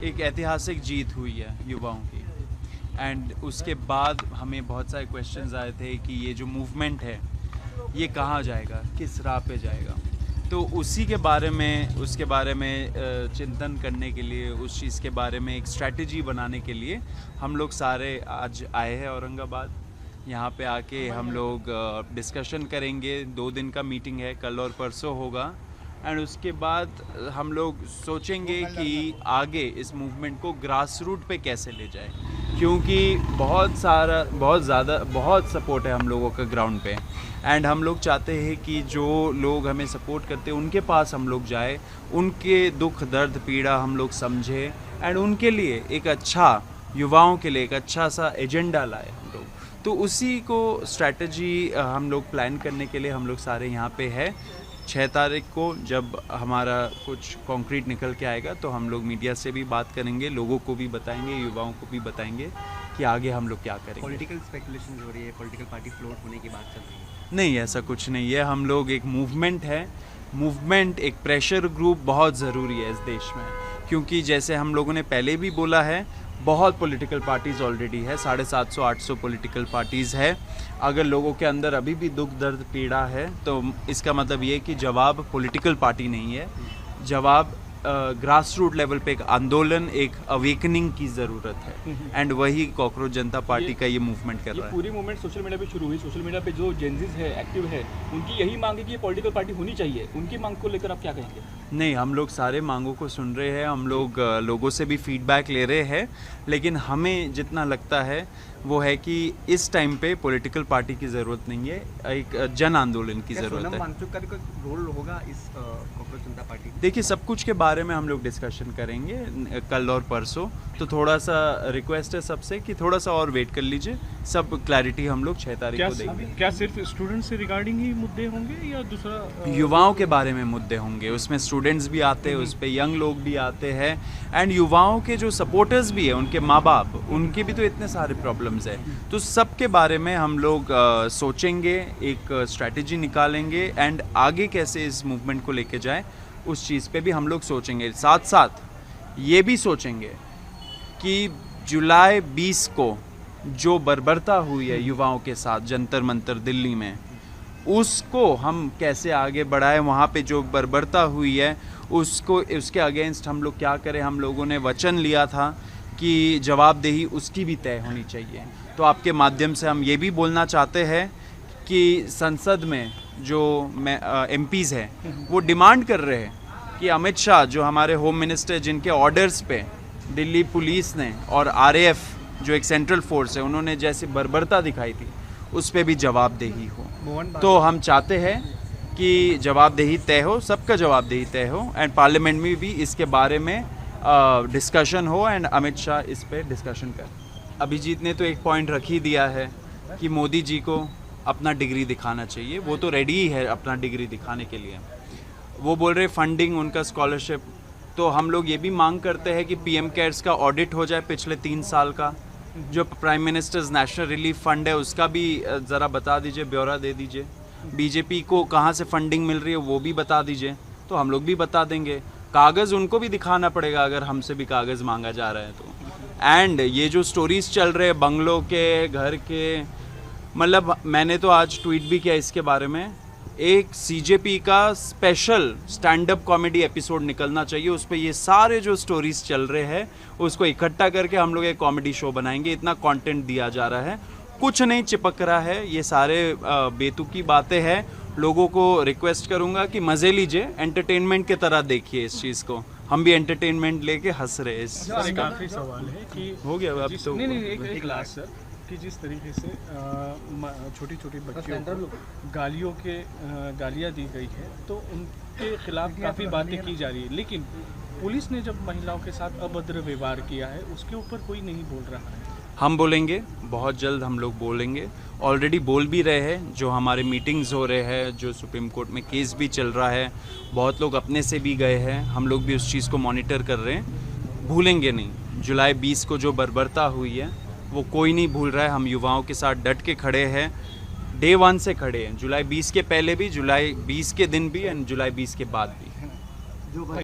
एक ऐतिहासिक जीत हुई है युवाओं की एंड उसके बाद हमें बहुत सारे क्वेश्चंस आए थे कि ये जो मूवमेंट है ये कहाँ जाएगा, किस राह पे जाएगा। तो उसके बारे में चिंतन करने के लिए, उस चीज़ के बारे में एक स्ट्रैटेजी बनाने के लिए हम लोग सारे आज आए हैं औरंगाबाद। यहाँ पे आके हम लोग डिस्कशन करेंगे। 2 दिन का मीटिंग है, कल और परसों होगा एंड उसके बाद हम लोग सोचेंगे कि आगे इस मूवमेंट को ग्रास रूट पे कैसे ले जाए, क्योंकि बहुत सपोर्ट है हम लोगों का ग्राउंड पे एंड हम लोग चाहते हैं कि जो लोग हमें सपोर्ट करते हैं उनके पास हम लोग जाए, उनके दुख दर्द पीड़ा हम लोग समझे एंड उनके लिए एक अच्छा, युवाओं के लिए एक अच्छा सा एजेंडा लाए हम लोग। तो उसी को स्ट्रैटेजी हम लोग प्लान करने के लिए हम लोग सारे यहाँ पे है। 6 तारीख को जब हमारा कुछ कॉन्क्रीट निकल के आएगा तो हम लोग मीडिया से भी बात करेंगे, लोगों को भी बताएंगे, युवाओं को भी बताएंगे कि आगे हम लोग क्या करेंगे। पॉलिटिकल स्पेकुलेशन हो रही है, पॉलिटिकल पार्टी फ्लोट होने की बात चल रही है। नहीं, ऐसा कुछ नहीं है। हम लोग एक मूवमेंट है, एक प्रेशर ग्रुप बहुत ज़रूरी है इस देश में, क्योंकि जैसे हम लोगों ने पहले भी बोला है, बहुत पॉलिटिकल पार्टीज़ ऑलरेडी है, 750-800 पॉलिटिकल पार्टीज़ है। अगर लोगों के अंदर अभी भी दुख दर्द पीड़ा है तो इसका मतलब ये कि जवाब पॉलिटिकल पार्टी नहीं है, जवाब ग्रास रूट लेवल पे एक आंदोलन, एक अवेकनिंग की ज़रूरत है एंड वही कॉकरोच जनता पार्टी का ये मूवमेंट कर रहा है। पूरी मूवमेंट सोशल मीडिया पे शुरू हुई। सोशल मीडिया पे जो जेनजीज है, एक्टिव है, उनकी यही मांग है कि ये पॉलिटिकल पार्टी होनी चाहिए। उनकी मांग को लेकर आप क्या कहेंगे? नहीं, हम लोग सारे मांगों को सुन रहे हैं, हम लोग लोगों से भी फीडबैक ले रहे हैं, लेकिन हमें जितना लगता है वो है कि इस टाइम पे पॉलिटिकल पार्टी की ज़रूरत नहीं है, एक जन आंदोलन की ज़रूरत है। सोनम वांगचुक का भी कोई रोल होगा इस कॉकरोच जनता पार्टी? देखिए, सब कुछ के बारे में हम लोग डिस्कशन करेंगे कल और परसों, तो थोड़ा सा रिक्वेस्ट है सबसे कि थोड़ा सा और वेट कर लीजिए। सब क्लैरिटी हम लोग 6 तारीख को देंगे। क्या सिर्फ स्टूडेंट से रिगार्डिंग ही मुद्दे होंगे या दूसरा? युवाओं के बारे में मुद्दे होंगे, उसमें स्टूडेंट्स भी आते हैं, उस पर यंग लोग भी आते हैं एंड युवाओं के जो सपोर्टर्स भी है, उनके माँ बाप, उनके भी तो इतने सारे प्रॉब्लम्स हैं। तो सब के बारे में हम लोग सोचेंगे, एक स्ट्रैटेजी निकालेंगे एंड आगे कैसे इस मूवमेंट को लेके जाए उस चीज़ पे भी हम लोग सोचेंगे। साथ साथ ये भी सोचेंगे कि जुलाई 20 को जो बर्बरता हुई है युवाओं के साथ जंतर मंतर दिल्ली में, उसको हम कैसे आगे बढ़ाएं। वहाँ पे जो बर्बरता हुई है उसके अगेंस्ट हम लोग क्या करें। हम लोगों ने वचन लिया था कि जवाबदेही उसकी भी तय होनी चाहिए। तो आपके माध्यम से हम ये भी बोलना चाहते हैं कि संसद में जो MPs हैं वो डिमांड कर रहे हैं कि अमित शाह, जो हमारे होम मिनिस्टर, जिनके ऑर्डर्स पे दिल्ली पुलिस ने और RAF जो एक सेंट्रल फोर्स है, उन्होंने जैसे बर्बरता दिखाई थी, उस पे भी जवाबदेही हो। तो हम चाहते हैं कि जवाबदेही तय हो, सबका जवाबदेही तय हो एंड पार्लियामेंट में भी इसके बारे में डिस्कशन हो एंड अमित शाह इस पे डिस्कशन कर। अभिजीत ने तो एक पॉइंट रख ही दिया है कि मोदी जी को अपना डिग्री दिखाना चाहिए। वो तो रेडी ही है अपना डिग्री दिखाने के लिए। वो बोल रहे फंडिंग, उनका स्कॉलरशिप। तो हम लोग ये भी मांग करते हैं कि PM केयर्स का ऑडिट हो जाए पिछले 3 साल का। जो prime ministers national relief fund है उसका भी ज़रा बता दीजिए, ब्यौरा दे दीजिए। BJP को कहाँ से फंडिंग मिल रही है वो भी बता दीजिए, तो हम लोग भी बता देंगे। कागज़ उनको भी दिखाना पड़ेगा अगर हमसे भी कागज़ मांगा जा रहा है तो। एंड ये जो स्टोरीज़ चल रहे हैं बंगलों के, घर के, मतलब मैंने तो आज ट्वीट भी किया इसके बारे में। एक CJP का special stand up comedy episode निकलना चाहिए, उस पर ये सारे जो स्टोरीज़ चल रहे हैं उसको इकट्ठा करके हम लोग एक कॉमेडी शो बनाएंगे। इतना कंटेंट दिया जा रहा है, कुछ नहीं चिपक रहा है, ये सारे बेतुकी बातें हैं। लोगों को रिक्वेस्ट करूंगा कि मज़े लीजिए, एंटरटेनमेंट की तरह देखिए इस चीज़ को। हम भी एंटरटेनमेंट लेके हंस रहे हैं। एक आखिरी सवाल है कि हो गया अब तो नहीं एक लास्ट सर, कि जिस तरीके से छोटी छोटी बच्चियों को गालियाँ दी गई है तो उनके खिलाफ काफ़ी बातें की जा रही है, लेकिन पुलिस ने जब महिलाओं के साथ अभद्र व्यवहार किया है उसके ऊपर कोई नहीं बोल रहा है। हम बोलेंगे, बहुत जल्द हम लोग बोलेंगे, ऑलरेडी बोल भी रहे हैं। जो हमारे मीटिंग्स हो रहे हैं, जो सुप्रीम कोर्ट में केस भी चल रहा है, बहुत लोग अपने से भी गए हैं, हम लोग भी उस चीज़ को मॉनिटर कर रहे हैं। भूलेंगे नहीं, जुलाई 20 को जो बर्बरता हुई है वो कोई नहीं भूल रहा है। हम युवाओं के साथ डट के खड़े हैं, डे 1 से खड़े हैं, जुलाई 20 के पहले भी, जुलाई 20 के दिन भी एंड जुलाई 20 के बाद भी।